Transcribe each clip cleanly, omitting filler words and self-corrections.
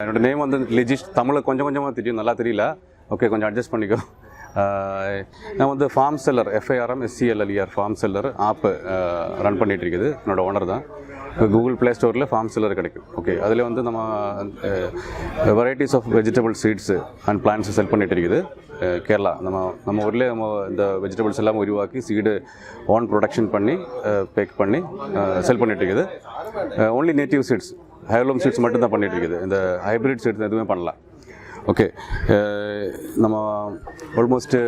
என்னோட நேம் வந்து லிஜிஷ். தமிழ் கொஞ்சம் கொஞ்சமாக தெரியும், நல்லா தெரியல. ஓகே, கொஞ்சம் அட்ஜஸ்ட் பண்ணிக்கோ. நான் வந்து Farm Seller, FARMSELLER Farm Seller app run பண்ணிகிட்டு இருக்குது. என்னோடய ஓனர் தான். கூகுள் ப்ளே ஸ்டோரில் ஃபார்ம் செல்லர் கிடைக்கும். ஓகே, அதில் வந்து நம்ம varieties of vegetable seeds and plants sell பண்ணிகிட்டு இருக்குது. கேரளா நம்ம ஊரில் நம்ம இந்த வெஜிடபிள்ஸ் எல்லாம் உருவாக்கி சீடு ஓன் ப்ரொடக்ஷன் பண்ணி பேக் பண்ணி செல் பண்ணிகிட்டு இருக்குது. Only native seeds, heirloom seeds மட்டும் தான் பண்ணிகிட்டு இருக்குது. இந்த ஹைப்ரிட் சீட்ஸ் எதுவுமே பண்ணல. ஓகே, நம்ம ஆல்மோஸ்ட்டு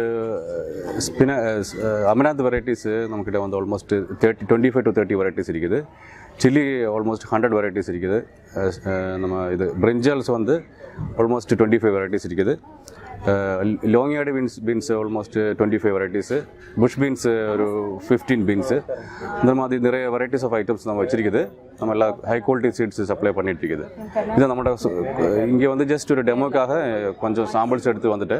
அமராந்த் வெரைட்டிஸு நம்மக்கிட்ட வந்து ஆல்மோஸ்ட் 25 to 30 வெரைட்டிஸ் இருக்குது. சில்லி ஆல்மோஸ்ட் 100 வெரைட்டிஸ் இருக்குது. நம்ம இது பிரிஞ்சால்ஸ் வந்து ஆல்மோஸ்ட் 25 வெரைட்டிஸ் இருக்குது. Long yard beans almost 25 varieties. Bush beans ஒரு 15 பீன்ஸு. இந்த மாதிரி நிறைய வெரைட்டிஸ் ஆஃப் ஐட்டம்ஸ் நம்ம வச்சுருக்குது. நம்ம எல்லாம் ஹை குவாலிட்டி சீட்ஸ் சப்ளை பண்ணிட்டு இருக்குது. இது நம்மளோட இங்கே வந்து ஜஸ்ட் ஒரு டெமோக்காக கொஞ்சம் சாம்பிள்ஸ் எடுத்து வந்துட்டு,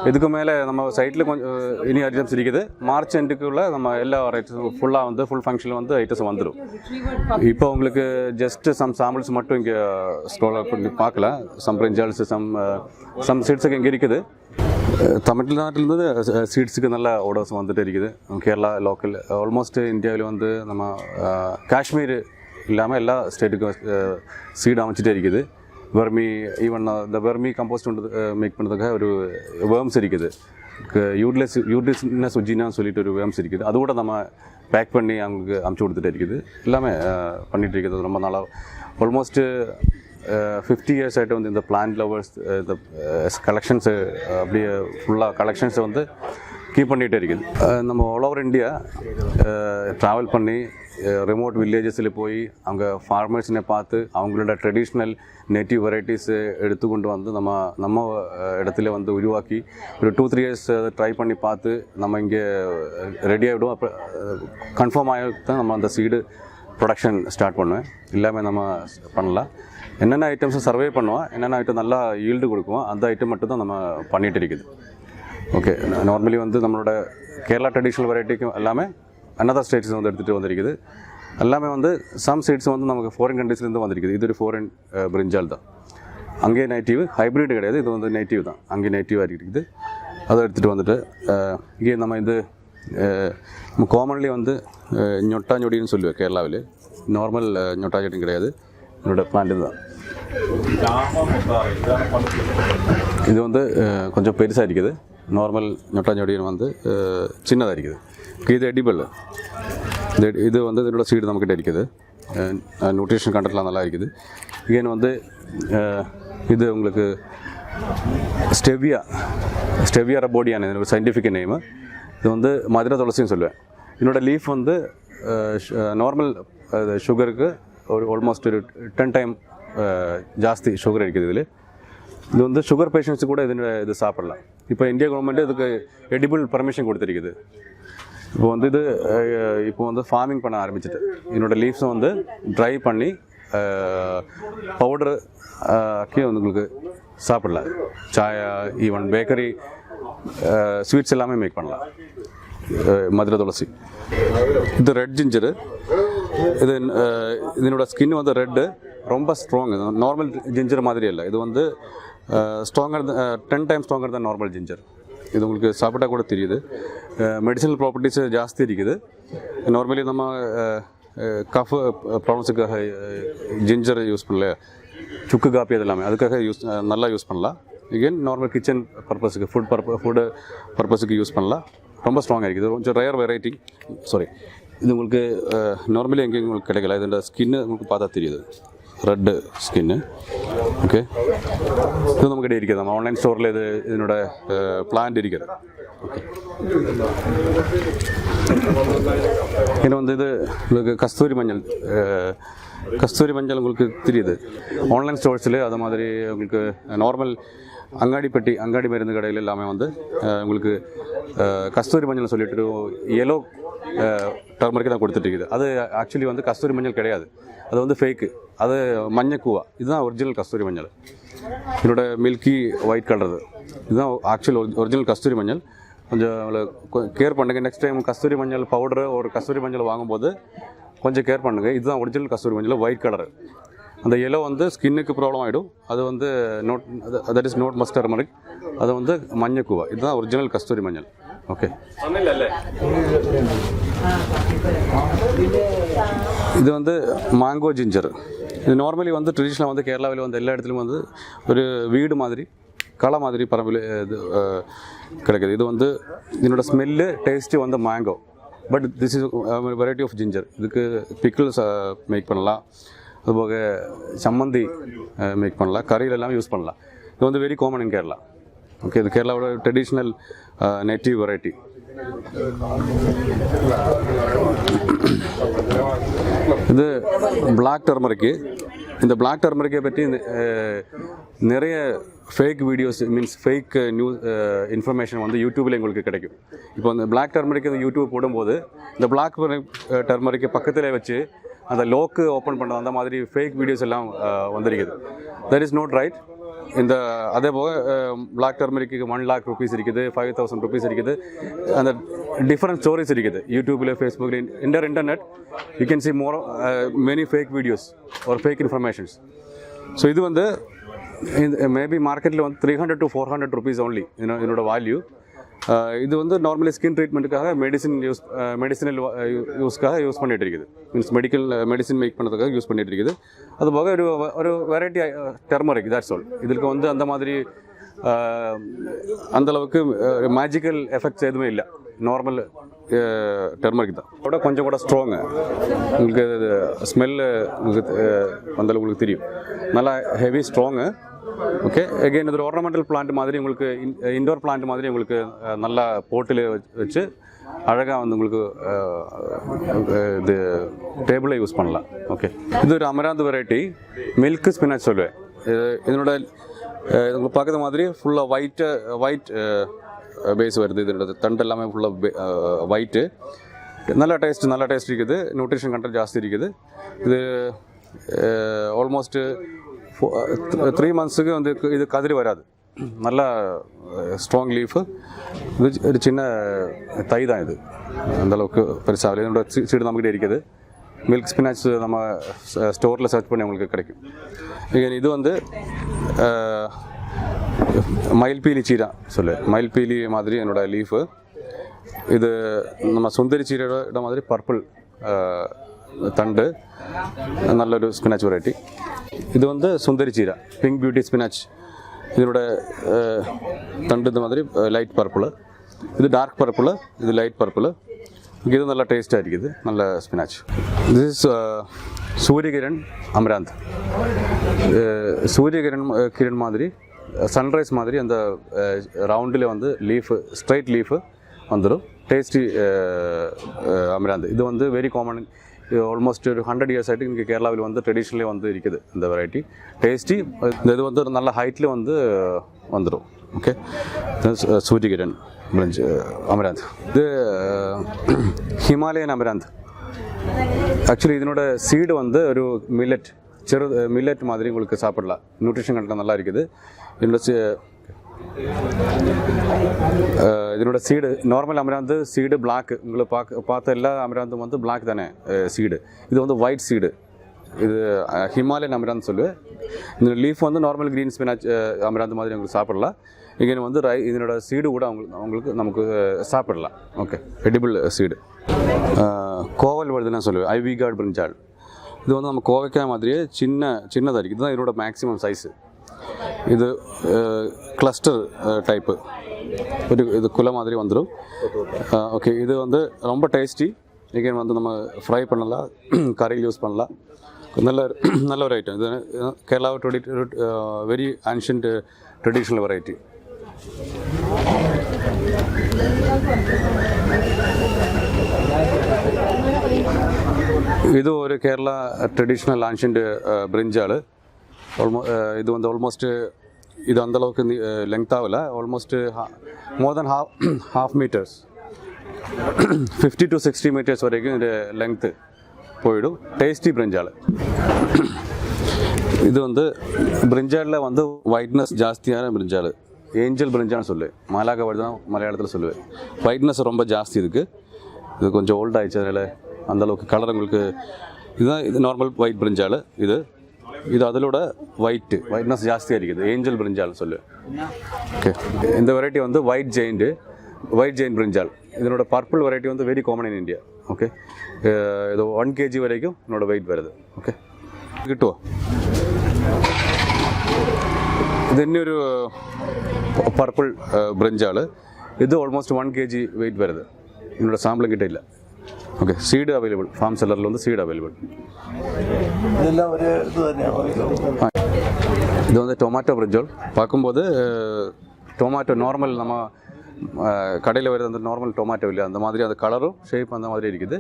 இதுக்கு மேலே நம்ம சைட்டில் கொஞ்சம் இனி ஐட்டம்ஸ் இருக்குது. மார்ச் எண்டுக்குள்ளே நம்ம எல்லா வெரைட்டிஸும் ஃபுல்லாக வந்து ஃபுல் ஃபங்க்ஷனில் வந்து ஐட்டம்ஸ் வந்துடும். இப்போ உங்களுக்கு ஜஸ்ட்டு சம் சாம்பிள்ஸ் மட்டும் இங்கே ஸ்க்ரோல் பண்ணி பார்க்கலாம். சம் பிரிஞ்சால்ஸ், சம் சீட்ஸுக்கு இங்கே இருக்குது. தமிழ்நாட்டிலேருந்து சீட்ஸுக்கு நல்ல ஆர்டர்ஸ் வந்துட்டு இருக்குது. கேரளா லோக்கல் ஆல்மோஸ்ட் இந்தியாவில் வந்து நம்ம காஷ்மீர் இல்லாமல் எல்லா ஸ்டேட்டுக்கும் சீடு அமைச்சிட்டே இருக்குது. வெர்மி, ஈவன் இந்த வெர்மி கம்போஸ்ட் மேக் பண்ணுறதுக்காக ஒரு வேர்ம்ஸ் இருக்குது. யூட்லிஸ்னஸ் உஜினான்னு சொல்லிட்டு ஒரு வேர்ம்ஸ் இருக்குது. அது கூட நம்ம பேக் பண்ணி அவங்களுக்கு அமுச்சு கொடுத்துட்டே இருக்குது. எல்லாமே பண்ணிகிட்டு இருக்குது ரொம்ப நாளாக. ஆல்மோஸ்ட்டு 50 years ஆகிட்டு வந்து இந்த பிளான்ட் லவர்ஸ் இந்த கலெக்ஷன்ஸு அப்படியே ஃபுல்லாக கலெக்ஷன்ஸை வந்து கீப் பண்ணிகிட்டே இருக்குது. நம்ம ஆல் ஓவர் இந்தியா ட்ராவல் பண்ணி ரிமோட் வில்லேஜஸில் போய் அங்கே ஃபார்மர்ஸினை பார்த்து அவங்களோட ட்ரெடிஷ்னல் நேட்டிவ் வெரைட்டிஸு எடுத்து கொண்டு வந்து நம்ம இடத்துல வந்து உருவாக்கி ஒரு 2-3 years ட்ரை பண்ணி பார்த்து நம்ம இங்கே ரெடி ஆகிடும். அப்போ கன்ஃபார்ம் ஆகிட்டு தான் நம்ம அந்த சீடு ப்ரொடக்ஷன் ஸ்டார்ட் பண்ணுவேன். எல்லாமே நம்ம பண்ணலாம். என்னென்ன ஐட்டம்ஸை சர்வே பண்ணுவோம், என்னென்ன ஐட்டம் நல்லா ஈல்டு கொடுக்குவோம், அந்த ஐட்டம் மட்டும் தான் நம்ம பண்ணிகிட்டு இருக்குது. ஓகே, நார்மலி வந்து நம்மளோட கேரளா ட்ரெடிஷ்னல் வெரைட்டிக்கும் எல்லாமே அனதர் ஸ்டேட்ஸ் வந்து எடுத்துகிட்டு வந்திருக்குது. எல்லாமே வந்து சம் சீட்ஸ் வந்து நமக்கு ஃபாரின் கண்ட்ரீஸ்லேருந்து வந்திருக்குது. இது ஒரு ஃபாரின் பிரிஞ்சால் தான். அங்கேயே நேட்டிவ், ஹைப்ரிட் கிடையாது. இது வந்து நேட்டிவ் தான், அங்கே நேட்டிவாக இருக்குது. அதை எடுத்துகிட்டு வந்துட்டு இங்கே நம்ம இது காமன்லி வந்து ñொட்டா ñொடின்னு சொல்லுவேன் கேரளாவில். நார்மல் ñொட்டா ñொடி கிடையாது, என்னோடய பிளான்ட் தான். இது வந்து கொஞ்சம் பெருசாக இருக்குது. நார்மல் ñொட்டா ñொடின்னு வந்து சின்னதாக இருக்குது. இது எடிபிள். இது வந்து இதோட சீடு நம்மக்கிட்ட இருக்குது. நியூட்ரிஷன் கண்டென்ட்லாம் நல்லா இருக்குது. இகேன் வந்து இது உங்களுக்கு ஸ்டெவியா ரபோடியான ஒரு சயின்டிஃபிக் நேமு. இது வந்து மதுரை துளசின்னு சொல்லுவேன். என்னோட லீஃப் வந்து நார்மல் சுகருக்கு ஒரு ஆல்மோஸ்ட் ஒரு 10 times ஜாஸ்தி சுகர் இருக்குது இதில். இது வந்து சுகர் பேஷண்ட்ஸு கூட இது சாப்பிடலாம். இப்போ இந்தியா கவர்மெண்ட்டு இதுக்கு எடிபிள் பர்மிஷன் கொடுத்துருக்குது. இப்போ வந்து ஃபார்மிங் பண்ண ஆரம்பிச்சிட்டு என்னோடய லீவ்ஸை வந்து ட்ரை பண்ணி பவுடர் ஆக்கி உங்களுக்கு சாப்பிடலாம். சாயா, ஈவன் பேக்கரி ஸ்வீட்ஸ் எல்லாமே மேக் பண்ணலாம். மதுரை துளசி. இது ரெட் ஜிஞ்சரு. இதனோட ஸ்கின் வந்து ரெட்டு, ரொம்ப ஸ்ட்ராங். நார்மல் ஜிஞ்சர் மாதிரி இல்லை. இது வந்து ஸ்ட்ராங்கர் 10 times ஸ்ட்ராங்கர் தான் நார்மல் ஜிஞ்சர். இது உங்களுக்கு சாப்பிட்டா கூட தெரியுது. மெடிசினல் ப்ராப்பர்ட்டிஸ் ஜாஸ்தி இருக்குது. நார்மலி நம்ம கஃப் ப்ராப்ளம்ஸுக்காக ஜிஞ்சர் யூஸ் பண்ணல, சுக்கு காப்பி அது எல்லாமே அதுக்காக நல்லா யூஸ் பண்ணலாம். இகேன் நார்மல் கிச்சன் பர்பஸுக்கு, ஃபுட்டு பர்பஸுக்கு யூஸ் பண்ணலாம். ரொம்ப ஸ்ட்ராங்காக இருக்குது. கொஞ்சம் ரேர் வெரைட்டி. இது உங்களுக்கு நார்மலி எங்கேயும் உங்களுக்கு கிடைக்கல. இதோட ஸ்கின்னு உங்களுக்கு பார்த்தா தெரியுது, ரெட்டு ஸ்கின்னு. ஓகே, இது நம்மக்கிட்ட இருக்குது. நம்ம ஆன்லைன் ஸ்டோரில் இதனோட பிளான்ட் இருக்குது. ஓகே, இது வந்து இது உங்களுக்கு கஸ்தூரி மஞ்சள் உங்களுக்கு தெரியுது. ஆன்லைன் ஸ்டோர்ஸில் அது மாதிரி உங்களுக்கு நார்மல் அங்காடி மருந்து கடையில் எல்லாமே வந்து உங்களுக்கு கஸ்தூரி மஞ்சள் சொல்லிட்டு எல்லோ டர்மரிக்கு தான் கொடுத்துட்டு. அது ஆக்சுவலி வந்து கஸ்தூரி மஞ்சள் கிடையாது, அது வந்து ஃபேக்கு. அது மஞ்சக்கூவா. இதுதான் ஒரிஜினல் கஸ்தூரி மஞ்சள். இதோட மில்கி ஒயிட் கலர் இதுதான் ஆக்சுவல் ஒரிஜினல் கஸ்தூரி மஞ்சள். கொஞ்சம் கேர் பண்ணுங்க. நெக்ஸ்ட் டைம் கஸ்தூரி மஞ்சள் பவுடர் ஒரு கஸ்தூரி மஞ்சள் வாங்கும்போது கொஞ்சம் கேர் பண்ணுங்கள். இதுதான் ஒரிஜினல் கஸ்தூரி மஞ்சள், ஒயிட் கலர். அந்த yellow வந்து ஸ்கின்னுக்கு ப்ராப்ளம் ஆகிடும். அது வந்து not that is not must turmeric. அது வந்து மஞ்சள் கூவா. இதுதான் ஒரிஜினல் கஸ்தூரி மஞ்சள். ஓகே, இது வந்து மேங்கோ ஜிஞ்சர். இது நார்மலி வந்து ட்ரெடிஷ்னலாக வந்து கேரளாவில் வந்து எல்லா இடத்துலையும் வந்து ஒரு வீடு மாதிரி களை மாதிரி பரம்பில் இது கிடைக்குது. இது வந்து இதனோட ஸ்மெல்லு டேஸ்ட்டு வந்து mango. But this is variety of ginger. இதுக்கு பிக்கிள்ஸ் மேக் பண்ணலாம், அதுபோக சம்மந்தி மேக் பண்ணலாம், கறியிலெல்லாம் யூஸ் பண்ணலாம். இது வந்து very common in Kerala. Okay, இது கேரளாவோட ட்ரெடிஷ்னல் நேட்டிவ் வெரைட்டி. இது பிளாக் டர்மரிக்கு. இந்த பிளாக் டர்மரிக்கை பற்றி நிறைய fake videos means fake news information வந்து யூடியூப்பில் எங்களுக்கு கிடைக்கும். இப்போ அந்த பிளாக் டர்மரிக்கு யூடியூப் போடும்போது இந்த பிளாக் டர்மரிக்கு பக்கத்தில் வச்சு அந்த லோக்கு ஓப்பன் பண்ணுற அந்த மாதிரி ஃபேக் வீடியோஸ் எல்லாம் வந்திருக்குது. That is not right. இந்த அதே போக பிளாக் டர்மரிக்கு 1 lakh rupees இருக்குது, 5,000 rupees இருக்குது. அந்த டிஃப்ரெண்ட் ஸ்டோரிஸ் இருக்குது யூடியூப்பில், ஃபேஸ்புக்கில், internet. You can see more many fake videos or fake informations. So இது வந்து மேபி மார்க்கெட்டில் வந்து 300 to 400 rupees only இதனோட வேல்யூ. இது வந்து நார்மலி ஸ்கின் ட்ரீட்மெண்ட்டுக்காக மெடிசினல் யூஸ்க்காக யூஸ் பண்ணிகிட்டு இருக்குது. மீன்ஸ் மெடிசின் மேக் பண்ணுறதுக்காக யூஸ் பண்ணிகிட்டு இருக்குது. அதுபோக ஒரு வெரைட்டி டர்மரிக், தட்ஸ் ஆல். இதுக்கு வந்து அந்த மாதிரி அந்தளவுக்கு மேஜிக்கல் எஃபெக்ட்ஸ் எதுவுமே இல்லை. நார்மல் டர்மரிக் தான். அதோட கொஞ்சம் கூட ஸ்ட்ராங்கு. உங்களுக்கு ஸ்மெல்லு உங்களுக்கு அந்தளவு உங்களுக்கு தெரியும். நல்லா ஹெவி ஸ்ட்ராங்கு. ஓகே, அகெயின் இது ஒரு ஆர்னமெண்டல் பிளான்ட் மாதிரி உங்களுக்கு, இன்டோர் பிளான்ட் மாதிரி உங்களுக்கு நல்லா போட்டில் வச்சு அழகாக வந்து உங்களுக்கு இது டேபிளில் யூஸ் பண்ணலாம். ஓகே, இது ஒரு அமராந்த் வெரைட்டி, மில்க் ஸ்பினாச் சொல்லுவேன். இதனோட உங்களுக்கு பார்க்குற மாதிரி ஃபுல்லாக ஒயிட் பேஸ் வருது. இதனோட தண்டு எல்லாமே ஃபுல்லாக ஒயிட்டு. நல்ல டேஸ்ட் இருக்குது. நியூட்ரிஷன் கண்டென்ட் ஜாஸ்தி இருக்குது. இது ஆல்மோஸ்ட் 3 monthsக்கு வந்து இது கதிரி வராது. நல்லா ஸ்ட்ராங் லீஃபு. இது ஒரு சின்ன தை தான். இது அந்தளவுக்கு பெருசாக இதனோட சீடு நம்மகிட்ட இருக்குது. மில்க் ஸ்பினாச் நம்ம ஸ்டோரில் சர்ச் பண்ணி உங்களுக்கு கிடைக்கும். இது வந்து மயில்பீலி சீரா மயில்பீலி மாதிரி என்னோடய லீஃபு. இது நம்ம சுந்தரி சீரோட மாதிரி பர்பிள் தண்டு. நல்லொரு ஸ்பினாச் வெரைட்டி. இது வந்து சுந்தரி சீரா, பிங்க் பியூட்டி ஸ்பினாச். இதனோட தண்டு இந்த மாதிரி லைட் பர்பிள். இது டார்க் பர்பிள், இது லைட் பர்பிள். இது நல்லா டேஸ்ட்டாக இருக்குது. நல்ல spinach. This is Surya Kiran amaranth. Surya Kiran மாதிரி சன்ரைஸ் மாதிரி அந்த ரவுண்டில் வந்து லீஃபு, ஸ்ட்ரைட் லீஃபு வந்துடும். Tasty amaranth. இது வந்து வெரி காமன். ஆல்மோஸ்ட் ஒரு 100 years ஆகிட்டு இங்கே கேரளாவில் வந்து ட்ரெடிஷ்னலே வந்து இருக்குது இந்த வெரைட்டி. டேஸ்டி. இது வந்து ஒரு நல்ல ஹைட்டில் வந்து வந்துடும். Okay, Surya Kiran amaranth. இது ஹிமாலயன் அமராந்த். ஆக்சுவலி இதனோட சீடு வந்து ஒரு மில்லட் மாதிரி உங்களுக்கு சாப்பிடலாம். நியூட்ரிஷன் கண்டென்ட் நல்லா இருக்குது. இதனோட seed normal amaranth seed black. உங்களை பார்த்த எல்லா அமராந்தும் வந்து பிளாக் தானே சீடு. இது வந்து ஒயிட் சீடு. இது ஹிமாலயன் அமராந்து சொல்லுவேன். இந்த லீஃப் வந்து நார்மல் க்ரீன் ஸ்பினாச் அமராந்து மாதிரி உங்களுக்கு சாப்பிடலாம். இங்கே வந்து இதனோட சீடு கூட நமக்கு சாப்பிடலாம். Okay, edible seed. கோவல் வருதுன்னு சொல்லுவேன். ஐவி கார்டு பிரிஞ்சால். இது வந்து நம்ம கோவைக்காய் மாதிரியே சின்னதாக இருக்குது. இதுதான் இதனோட மேக்ஸிமம் சைஸு. இது கிளஸ்டர் டைப்பு. இது குலை மாதிரி வந்துடும். ஓகே, இது வந்து ரொம்ப டேஸ்டி. இங்கே வந்து நம்ம ஃப்ரை பண்ணலாம், கறியில் யூஸ் பண்ணலாம். நல்ல ஒரு ஐட்டம். இது கேரளாவை வெரி ஆன்ஷியன்ட் ட்ரெடிஷ்னல் வெரைட்டி. இது ஒரு கேரளா ட்ரெடிஷ்னல் ஆன்ஷியன்ட் பிரிஞ்சால். இது வந்து ஆல்மோஸ்ட் இது அந்தளவுக்கு லெங்த் ஆகலை. Almost more then half meters, 50 to 60 meters வரைக்கும் இது லெங்க்த்து போயிடும். டேஸ்டி பிரிஞ்சால். இது வந்து பிரிஞ்சாலில் வந்து ஒயிட்னஸ் ஜாஸ்தியான பிரிஞ்சால். ஏஞ்சல் பிரிஞ்சால்னு சொல்லுவேன். மலாக வருது தான் மலையாளத்தில் சொல்லுவேன். ஒயிட்னஸ் ரொம்ப ஜாஸ்தி இருக்குது. இது கொஞ்சம் ஓல்ட் ஆகிடுச்சு. அதனால் அந்தளவுக்கு கலர் உங்களுக்கு இதுதான். இது நார்மல் ஒயிட் பிரிஞ்சால். இது இது அதோட ஒயிட்னஸ் ஜாஸ்தியாக இருக்குது. ஏஞ்சல் பிரிஞ்சால் சொல்லு. ஓகே, இந்த வெரைட்டி வந்து ஒயிட் ஜெயின் பிரிஞ்சால். இதனோட பர்பிள் வெரைட்டி வந்து very common in India. Okay, இது 1 kg வரைக்கும் என்னோட வெயிட் வருது. ஓகே, കിട്ടുമോ? ഇത് തന്നെ ഒരു പർപ്പിൾ ബ്രിഞ്ചാൾ. ഇത് ഓൾമോസ്റ്റ് 1 kg വെയിറ്റ് വരുന്നത്. என்னோட சாம்பிளும் கிட்ட இல்லை. Okay, seed available. ஃபார்ம் செல்லரில் வந்து சீடு அவைலபிள். இது வந்து டொமேட்டோ பிரிஞ்சால். பார்க்கும்போது டொமேட்டோ நார்மல் நம்ம கடையில் வருது அந்த நார்மல் டொமேட்டோ இல்லை, அந்த மாதிரி அந்த கலரும் ஷேப் அந்த மாதிரி இருக்குது.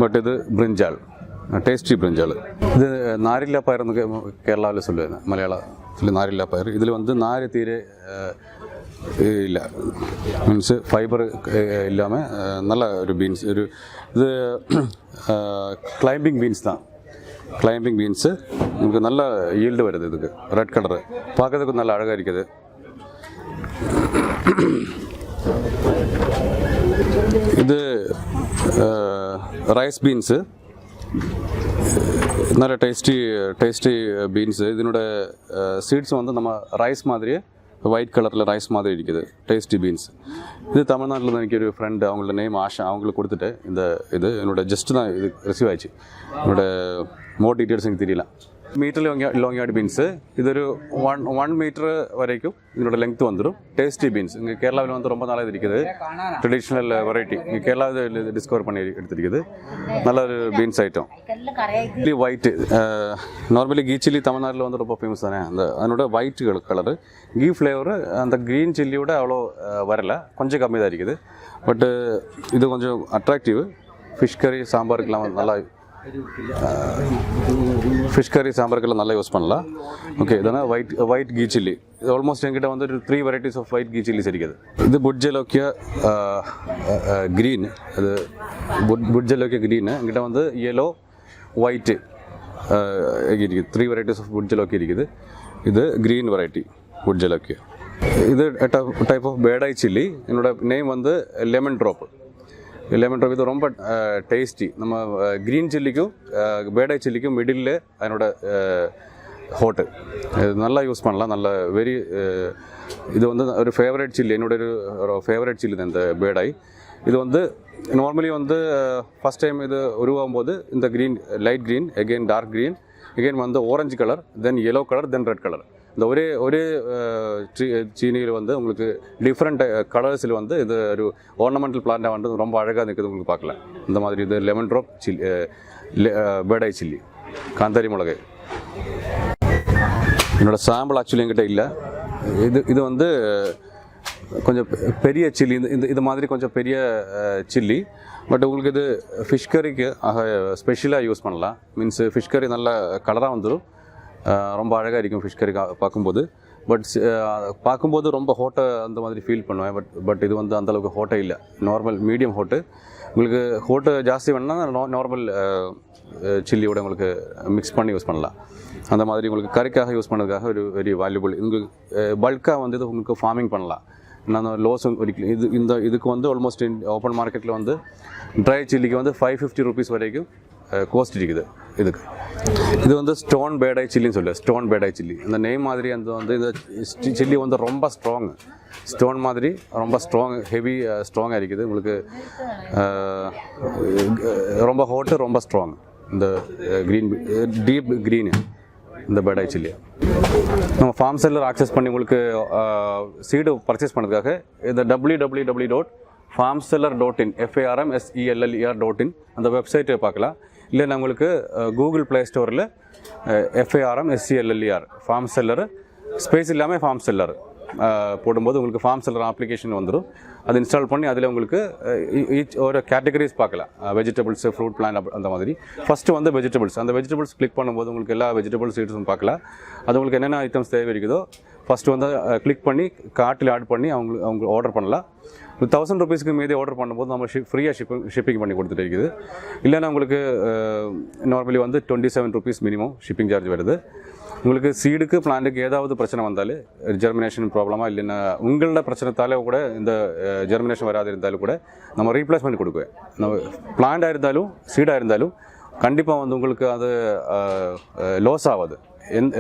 பட் இது பிரிஞ்சால், ടേസ്റ്റി ബ്രിഞ്ചാൾ. ഇത് നാരില്ല പയർ എന്നൊക്കെ കേരളയിൽ சொல்லுவாங்க, മലയാളത്തിൽ നാരില്ല പയർ. ഇതിൽ வந்து നാര് തീരെ ഇല്ല, മീൻസ് ഫൈബർ ഇല്ലാமல் நல்ல ஒரு பீன்ஸ். ஒரு இது கிளைம்பிங் பீன்ஸ் தான். கிளைம்பிங் பீன்ஸு உங்களுக்கு நல்ல ஈல்டு வருது. இதுக்கு ரெட் கலரு பார்க்கறதுக்கு நல்ல அழகாக இருக்குது. இது ரைஸ் பீன்ஸு, நல்ல டேஸ்டி பீன்ஸு. இதனோட சீட்ஸ் வந்து நம்ம ரைஸ் மாதிரியே ஒயிட் கலரில் ரைஸ் மாதிரி இருக்குது. Tasty beans. இது தமிழ்நாட்டில் தான். எனக்கு ஒரு ஃப்ரெண்டு, அவங்களோட நேம் ஆஷா, அவங்களுக்கு கொடுத்துட்டு இது என்னோட ஜஸ்ட்டு தான் இது ரிசீவ் ஆயிடுச்சு. என்னோட மோர் டீட்டெயில்ஸ் எனக்கு தெரியல. Metre long yard beans. ഇതൊരു 1 மீட்டர் வரைக்கும் இதனோட லெங்க்த் வந்துடும். டேஸ்டி பீன்ஸ் இங்கே கேரளாவில் வந்து ரொம்ப நாளாக இருக்குது. ட்ரெடிஷ்னல் வெரைட்டி இங்கே கேரளாவில் டிஸ்கவர் பண்ணி எடுத்துருக்குது. நல்ல ஒரு beans item. White normally ghee chilli தமிழ்நாட்டில் வந்து ரொம்ப ஃபேமஸ் தானே. அதனோட ஒயிட் கலரு கீ ஃப்ளேவரு அந்த க்ரீன் சில்லியோட அவ்வளோ வரல, கொஞ்சம் கம்மி தான் இருக்குது. பட்டு இது கொஞ்சம் அட்ராக்டிவ். ஃபிஷ் கறி சாம்பாருக்கெல்லாம் நல்லா, ஃபிஷ் கறி சாம்பாருக்கெல்லாம் நல்லா யூஸ் பண்ணலாம். ஓகே, இதனால் ஒயிட் கீ சில்லி. இது ஆல்மோஸ்ட் என்கிட்ட வந்து 3 varieties of white ghee chillies இருக்குது. இது புட்ஜலோக்கியா க்ரீன். அது புட்ஜலோக்கியா க்ரீனு. என்கிட்ட வந்து yellow ஒயிட்டு இருக்குது. 3 வெரைட்டிஸ் ஆஃப் புட்ஜலோக்கியா இருக்குது. இது க்ரீன் வெரைட்டி புட்ஜலோக்கியா. இது டைப் ஆஃப் பேடாய் சில்லி. என்னோட நேம் வந்து லெமன் ட்ராப். இது ரொம்ப டேஸ்டி. நம்ம க்ரீன் சில்லிக்கும் பேடாய் சில்லிக்கும் மிடில் அதனோட ஹோட்டு. இது நல்லா யூஸ் பண்ணலாம். நல்ல வெரி இது வந்து ஒரு ஃபேவரட் சில்லி. என்னோட ஒரு ஃபேவரட் சில்லி தான் இந்த பேடாய். இது வந்து நார்மலி வந்து ஃபஸ்ட் டைம் இது உருவாகும்போது இந்த green, light green, again dark green, again வந்து orange colour, then yellow colour, then red colour. இந்த ஒரே சீனியில் வந்து உங்களுக்கு டிஃப்ரெண்ட் கலர்ஸில் வந்து இது ஒரு ஆர்னமெண்டல் பிளான்ட்டாக வந்து ரொம்ப அழகாக இருக்குது. உங்களுக்கு பார்க்கலாம் இந்த மாதிரி. இது லெமன் ட்ராப் சில்லி, பேடாய் சில்லி, காந்தாரி மிளகாய். என்னோடய சாம்பிள் ஆக்சுவலி என்கிட்ட இல்லை. இது வந்து கொஞ்சம் பெரிய சில்லி. இது மாதிரி கொஞ்சம் பெரிய சில்லி. பட் உங்களுக்கு இது ஃபிஷ் கறிக்கு ஸ்பெஷலாக யூஸ் பண்ணலாம். மீன்ஸ் ஃபிஷ் கறி நல்ல கலராக வந்துடும், ரொம்ப அழகாக இருக்கும் ஃபிஷ் கறி பார்க்கும்போது. பட் பார்க்கும்போது ரொம்ப ஹோட்டை அந்த மாதிரி ஃபீல் பண்ணுவேன். பட் இது வந்து அந்தளவுக்கு ஹோட்டே இல்லை, நார்மல் மீடியம் ஹோட்டு. உங்களுக்கு ஹோட்டு ஜாஸ்தி வேணுன்னா நார்மல் சில்லியோட உங்களுக்கு மிக்ஸ் பண்ணி யூஸ் பண்ணலாம். அந்த மாதிரி உங்களுக்கு கறிக்காக யூஸ் பண்ணதுக்காக ஒரு வெரி வேல்யூபிள். உங்களுக்கு பல்காக வந்து இது உங்களுக்கு ஃபார்மிங் பண்ணலாம். நான் லோஸும் இதுக்கு வந்து ஆல்மோஸ்ட் ஓப்பன் மார்க்கெட்டில் வந்து ட்ரை சில்லிக்கு வந்து 550 rupees வரைக்கும் கோஸ்ட் இருக்குது இதுக்கு. இது வந்து ஸ்டோன் பேடாய் சில்லின்னு சொல்லுவேன். ஸ்டோன் பேடாய் சில்லி அந்த நேம் மாதிரி. அந்த வந்து இந்த சில்லி வந்து ரொம்ப ஸ்ட்ராங், ஸ்டோன் மாதிரி ரொம்ப ஸ்ட்ராங், ஹெவி ஸ்ட்ராங்காக இருக்குது. உங்களுக்கு ரொம்ப ஹோட்டு, ரொம்ப ஸ்ட்ராங். இந்த க்ரீன், டீப் க்ரீனு இந்த பேடாய் சில்லி. நம்ம ஃபார்ம் செல்லர் ஆக்சஸ் பண்ணி உங்களுக்கு சீடு பர்ச்சேஸ் பண்ணுறதுக்காக இந்த www.farmseller.in FARMSELLER.in அந்த வெப்சைட்டை பார்க்கலாம். இல்லைன்னா உங்களுக்கு கூகுள் ப்ளே ஸ்டோரில் FARMSELLER ஃபார்ம் செல்லர் ஸ்பேஸ் இல்லாமல் ஃபார்ம் செல்லர் போடும்போது உங்களுக்கு ஃபார்ம் செல்லர் அப்ளிகேஷன் வந்துடும். அது இன்ஸ்டால் பண்ணி அதில் உங்களுக்கு ஒரு கேட்டகரிஸ் பார்க்கலாம். வெஜிடபிள்ஸு, ஃப்ரூட், பிளான்ட் அந்த மாதிரி. ஃபஸ்ட்டு வந்து வெஜிடபிள்ஸ். அந்த வெஜிடபிள்ஸ் கிளிக் பண்ணும்போது உங்களுக்கு எல்லா வெஜிடபிள்ஸ் சீட்ஸும் பார்க்கலாம். அது உங்களுக்கு என்னென்ன ஐட்டம்ஸ் தேவை இருக்குதோ ஃபஸ்ட்டு வந்து கிளிக் பண்ணி கார்ட்டில் ஆட் பண்ணி அவங்க ஆர்டர் பண்ணலாம். 1000 rupeesக்கு மீதி ஆர்டர் பண்ணும்போது நம்ம ஃப்ரீயாக ஷிப்பிங் பண்ணி கொடுத்துட்டு இருக்குது. இல்லைன்னா உங்களுக்கு நார்மலி வந்து 27 rupees மினிமம் ஷிப்பிங் சார்ஜ் வருது. உங்களுக்கு சீடுக்கு பிளான்ட்டுக்கு ஏதாவது பிரச்சனை வந்தாலும், ஜெர்மினேஷன் ப்ராப்ளமாக இல்லைன்னா உங்களோட பிரச்சனைத்தாலே கூட இந்த ஜெர்மினேஷன் வராது இருந்தாலும் கூட நம்ம ரீப்ளேஸ் பண்ணி கொடுக்குவேன். நம்ம பிளான்டாக இருந்தாலும் சீடாக இருந்தாலும் கண்டிப்பாக வந்து உங்களுக்கு அது லாஸ் ஆகாது.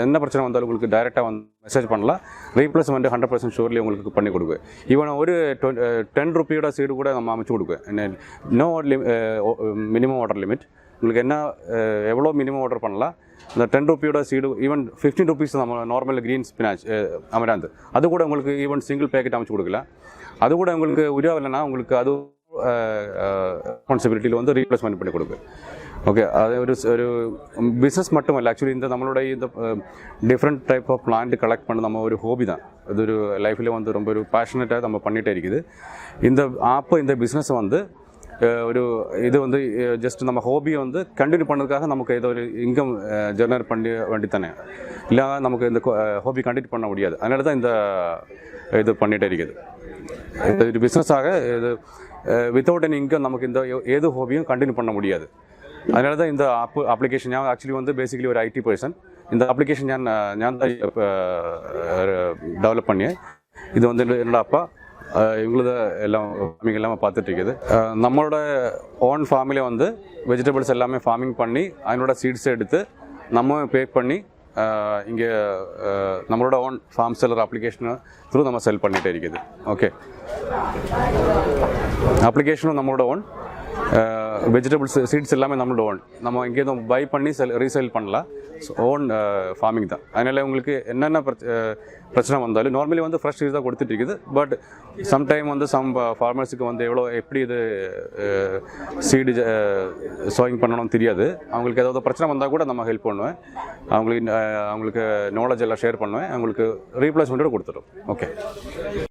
என்ன பிரச்சனை வந்தாலும் உங்களுக்கு டைரெக்டாக வந்து மெசேஜ் பண்ணலாம். ரீப்ளேஸ்மெண்ட் 100% ஷூர்லி உங்களுக்கு பண்ணி கொடுக்குவேன். ஈவன் ஒரு 10 ரூபியோட சீடு கூட நம்ம அமைச்சு கொடுக்குவேன். No minimum order limit. உங்களுக்கு என்ன எவ்வளோ மினிமம் ஆர்டர் பண்ணலாம். இந்த 10 ரூபியோட சீடு ஈவன் 15 ருபீஸ் நம்ம நார்மல் க்ரீன் ஸ்பினாச் அமராந்து அது கூட உங்களுக்கு ஈவன் சிங்கிள் பேக்கெட் அமைச்சு கொடுக்கலாம். அது கூட உங்களுக்கு உருவாகலைன்னா உங்களுக்கு அது ரெஸ்பான்சிபிலிட்டியில் வந்து ரீப்ளேஸ்மெண்ட் பண்ணி கொடுக்கு. ஓகே, அது ஒரு பிஸ்னஸ் மட்டும் இல்லை. ஆக்சுவலி இந்த நம்மளுடைய இந்த different type of plant collect பண்ண நம்ம ஒரு ஹோபி தான். இது ஒரு லைஃப்பில் வந்து ரொம்ப ஒரு பேஷனட்டாக நம்ம பண்ணிகிட்டே இருக்குது. இந்த பிஸ்னஸை வந்து ஒரு இது வந்து ஜஸ்ட் நம்ம ஹோபியை வந்து கண்டினியூ பண்ணதுக்காக நமக்கு ஏதோ ஒரு இன்கம் ஜெனரேட் பண்ணி வேண்டித்தானே, இல்லை நமக்கு இந்த ஹோபி கண்டினியூ பண்ண முடியாது. அதனால தான் இது பண்ணிகிட்டே இருக்குது. இது ஒரு பிஸ்னஸாக இது வித்தவுட் எனி இன்கம் நமக்கு இந்த ஏது ஹோபியும் கண்டினியூ பண்ண முடியாது. அதனால தான் இந்த அப்ளிகேஷன் நான் ஆக்சுவலி வந்து பேசிக்கலி ஒரு IT பர்சன். இந்த அப்ளிகேஷன் ഞാൻ டெவலப் பண்ணியேன். இது வந்து என்னோட அப்பா இவங்களது எல்லாமே பார்த்துட்டு இருக்குது. நம்மளோட ஓன் ஃபார்மில் வந்து வெஜிடபிள்ஸ் எல்லாமே ஃபார்மிங் பண்ணி அதனோட சீட்ஸ் எடுத்து நம்ம பேக் பண்ணி இங்கே நம்மளோட ஓன் ஃபார்ம் செல்லர் அப்ளிகேஷனை த்ரூ நம்ம செல் பண்ணிகிட்டே இருக்குது. ஓகே, அப்ளிகேஷனும் நம்மளோட ஓன், வெஜிடபிள்ஸ் சீட்ஸ் எல்லாமே நம்மளோட ஓன். நம்ம இங்கே பை பண்ணி ரீசேல் பண்ணலாம். ஓன் ஃபார்மிங் தான். அதனால் உங்களுக்கு என்னென்ன பிரச்சனை வந்தாலும் நார்மலி வந்து ஃப்ரெஷ் சீட்ஸ் தான் கொடுத்துட்டு இருக்குது. பட் சம்டைம் வந்து ஃபார்மர்ஸுக்கு வந்து எப்படி இது சீடு சோயிங் பண்ணணும்னு தெரியாது. அவங்களுக்கு ஏதாவது பிரச்சனை வந்தால் கூட நம்ம ஹெல்ப் பண்ணுவேன். அவங்களுக்கு நாலேஜ் எல்லாம் ஷேர் பண்ணுவேன். அவங்களுக்கு ரீப்ளேஸ்மெண்ட்டோட கொடுத்துடும். ஓகே.